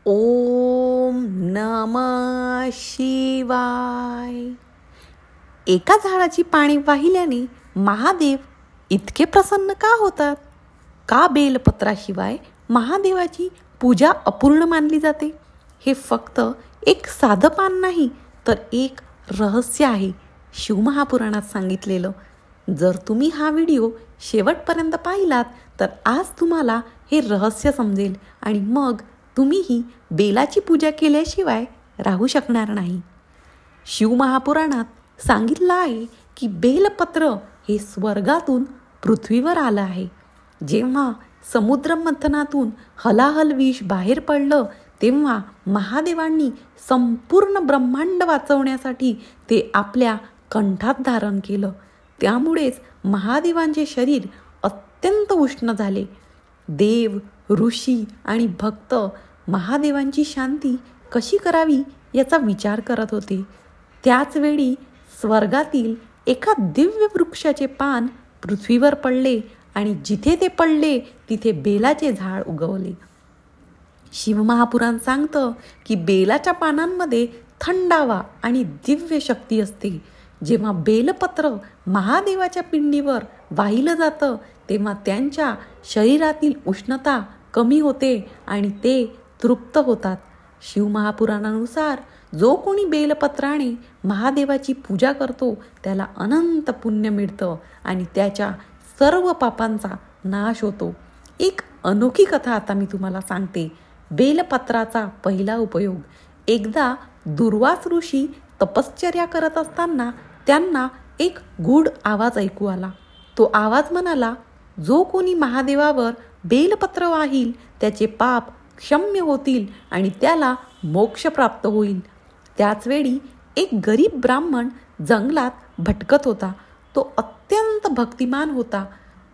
ओम नमः शिवाय. एका झाडाची पाने वाहिल्याने महादेव इतके प्रसन्न का होतात? का बेलपत्राशिवाय महादेवाची पूजा अपूर्ण मानली जाते? हे फक्त एक साधं पान नाही, तर एक रहस्य आहे शिवमहापुराणात सांगितलेलं. जर तुम्ही हा व्हिडिओ शेवटपर्यंत पाहिलात तर आज तुम्हाला हे रहस्य समजेल आणि मग तुम्हीही बेलाची पूजा केल्याशिवाय राहू शकणार नाही. शिवमहापुराणात सांगितलं आहे की बेलपत्र हे स्वर्गातून पृथ्वीवर आलं आहे. जेव्हा समुद्रमंथनातून हलाहल विष बाहेर पडलं तेव्हा महादेवांनी संपूर्ण ब्रह्मांड वाचवण्यासाठी ते आपल्या कंठात धारण केलं. त्यामुळेच महादेवांचे शरीर अत्यंत उष्ण झाले. देव, ऋषी आणि भक्त महादेवांची शांती कशी करावी याचा विचार करत होते. त्याच वेळी स्वर्गातील एका दिव्य वृक्षाचे पान पृथ्वीवर पडले आणि जिथे ते पडले तिथे बेलाचे झाड उगवले. शिवमहापुराण सांगतं की बेलाच्या पानांमध्ये थंडावा आणि दिव्य शक्ती असते. जेव्हा बेलपत्र महादेवाच्या पिंडीवर वाहिलं जातं तेव्हा त्यांच्या शरीरातील उष्णता कमी होते आणि ते तृप्त होतात. शिवमहापुराणानुसार जो कोणी बेलपत्राने महादेवाची पूजा करतो त्याला अनंत पुण्य मिळतं आणि त्याच्या सर्व पापांचा नाश होतो. एक अनोखी कथा आता मी तुम्हाला सांगते. बेलपत्राचा पहिला उपयोग. एकदा दुर्वास ऋषी तपश्चर्या करत असताना त्यांना एक गूढ आवाज ऐकू आला. तो आवाज म्हणाला, जो कोणी महादेवावर बेलपत्र वाहील त्याचे पाप क्षम्य होतील आणि त्याला मोक्ष प्राप्त होईल. त्याचवेळी एक गरीब ब्राह्मण जंगलात भटकत होता. तो अत्यंत भक्तिमान होता,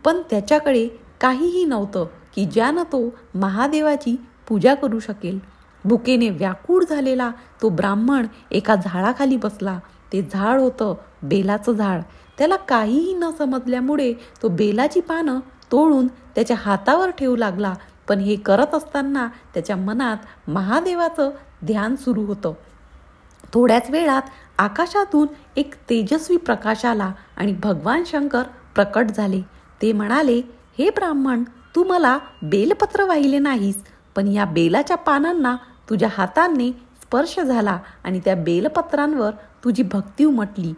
पण त्याच्याकडे काहीही नव्हतं की ज्यानं तो महादेवाची पूजा करू शकेल. भुकेने व्याकुळ झालेला तो ब्राह्मण एका झाडाखाली बसला. ते झाड होतं बेलाचं झाड. त्याला काहीही न समजल्यामुळे तो बेलाची पानं तोडून त्याच्या हातावर ठेवू लागला. पण हे करत असताना त्याच्या मनात महादेवाचं ध्यान सुरू होतं. थोड्याच वेळात आकाशातून एक तेजस्वी प्रकाश आला आणि भगवान शंकर प्रकट झाले. ते म्हणाले, हे ब्राह्मण, तू मला बेलपत्र वाहिले नाहीस, पण या बेलाच्या पानांना तुझ्या हाताने स्पर्श झाला आणि त्या बेलपत्रांवर तुझी भक्ती उमटली.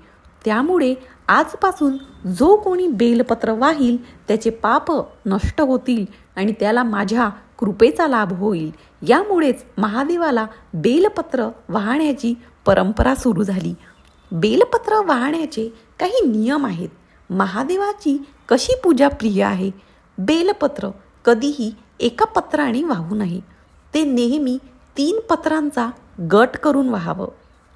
त्यामुळे आजपासून जो कोणी बेलपत्र वाहील त्याचे पाप नष्ट होतील आणि त्याला माझ्या कृपेचा लाभ होईल. यामुळेच महादेवाला बेलपत्र वाहण्याची परंपरा सुरू झाली. बेलपत्र वाहण्याचे काही नियम आहेत. महादेवाची कशी पूजा प्रिय आहे. बेलपत्र कधीही एका पत्राने वाहू नये. ते नेहमी 3 पत्रांचा गट करून वाहावं.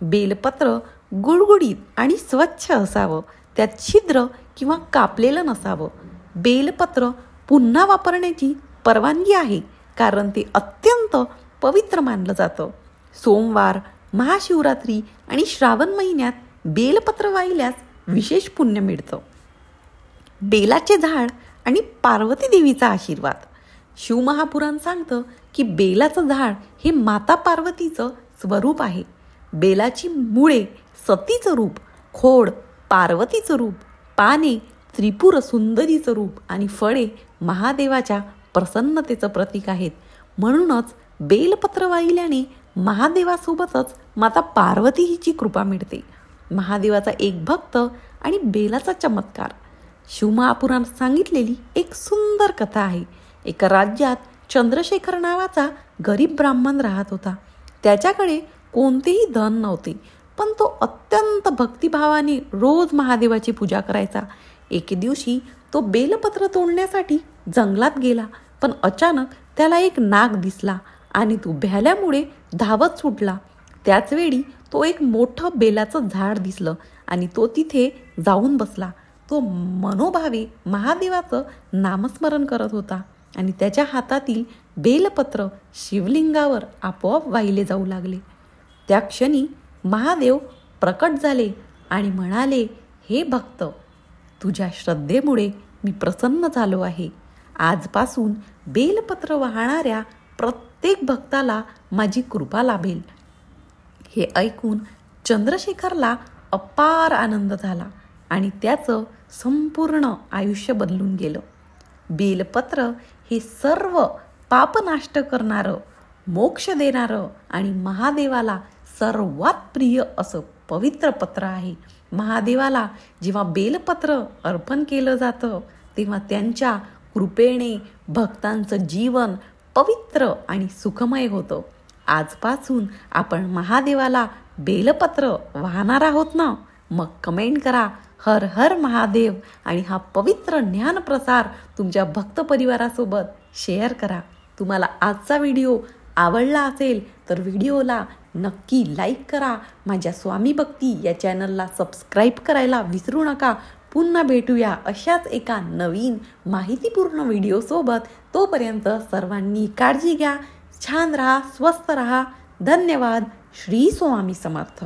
बेलपत्र गुळगुळीत आणि स्वच्छ असावं. त्यात छिद्र किंवा कापलेलं नसावं. बेलपत्र पुन्हा वापरण्याची परवानगी आहे कारण ते अत्यंत पवित्र मानलं जातं. सोमवार, महाशिवरात्री आणि श्रावण महिन्यात बेलपत्र वाहिल्यास विशेष पुण्य मिळतं. बेलाचे झाड आणि पार्वती देवीचा आशीर्वाद. शिवमहापुराण सांगतं की बेलाचं झाड हे माता पार्वतीचं स्वरूप आहे. बेलाची मुळे सतीचं रूप, खोड पार्वतीचं रूप, पाने त्रिपुर सुंदरीचं रूप आणि फळे महादेवाच्या प्रसन्नतेचं प्रतीक आहेत. म्हणूनच बेलपत्र वाहिल्याने महादेवासोबतच माता पार्वती हिची कृपा मिळते. महादेवाचा एक भक्त आणि बेलाचा चमत्कार. शिवमहापुराणात सांगितलेली एक सुंदर कथा आहे. एका राज्यात चंद्रशेखर नावाचा गरीब ब्राह्मण राहत होता. त्याच्याकडे कोणतेही धन नव्हते, पण तो अत्यंत भक्तिभावाने रोज महादेवाची पूजा करायचा. एके दिवशी तो बेलपत्र तोडण्यासाठी जंगलात गेला, पण अचानक त्याला एक नाग दिसला आणि तो भ्याल्यामुळे धावत सुटला. त्याचवेळी तो एक मोठं बेलाचं झाड दिसलं आणि तो तिथे जाऊन बसला. तो मनोभावे महादेवाचं नामस्मरण करत होता आणि त्याच्या हातातील बेलपत्र शिवलिंगावर आपोआप वाहिले जाऊ लागले. त्या क्षणी महादेव प्रकट झाले आणि म्हणाले, हे भक्त, तुझ्या श्रद्धेमुळे मी प्रसन्न झालो आहे. आजपासून बेलपत्र वाहणाऱ्या प्रत्येक प्रत्येक भक्ताला माझी कृपा लाभेल. हे ऐकून चंद्रशेखरला अपार आनंद झाला आणि त्याचं संपूर्ण आयुष्य बदलून गेलं. बेलपत्र हे सर्व पाप नाष्ट करणारं, मोक्ष देणारं आणि महादेवाला सर्वात प्रिय असं पवित्र पत्र आहे. महादेवाला जेव्हा बेलपत्र अर्पण केलं जातं तेव्हा त्यांच्या कृपेने भक्तांचं जीवन पवित्र आणि सुखमय होतं. आजपासून आपण महादेवाला बेलपत्र वाहणार आहोत ना? मग कमेंट करा हर हर महादेव आणि हा पवित्र ज्ञानप्रसार तुमच्या भक्त परिवारासोबत शेअर करा. तुम्हाला आजचा व्हिडिओ आवडला असेल तर व्हिडिओला नक्की लाईक करा. माझ्या स्वामी भक्ती या चॅनलला सबस्क्राईब करायला विसरू नका. पुन्हा भेटूया अशाच एका नवीन माहितीपूर्ण व्हिडिओसोबत. तोपर्यंत सर्वांनी काळजी घ्या. छान राहा, स्वस्थ राहा. धन्यवाद. श्री स्वामी समर्थ.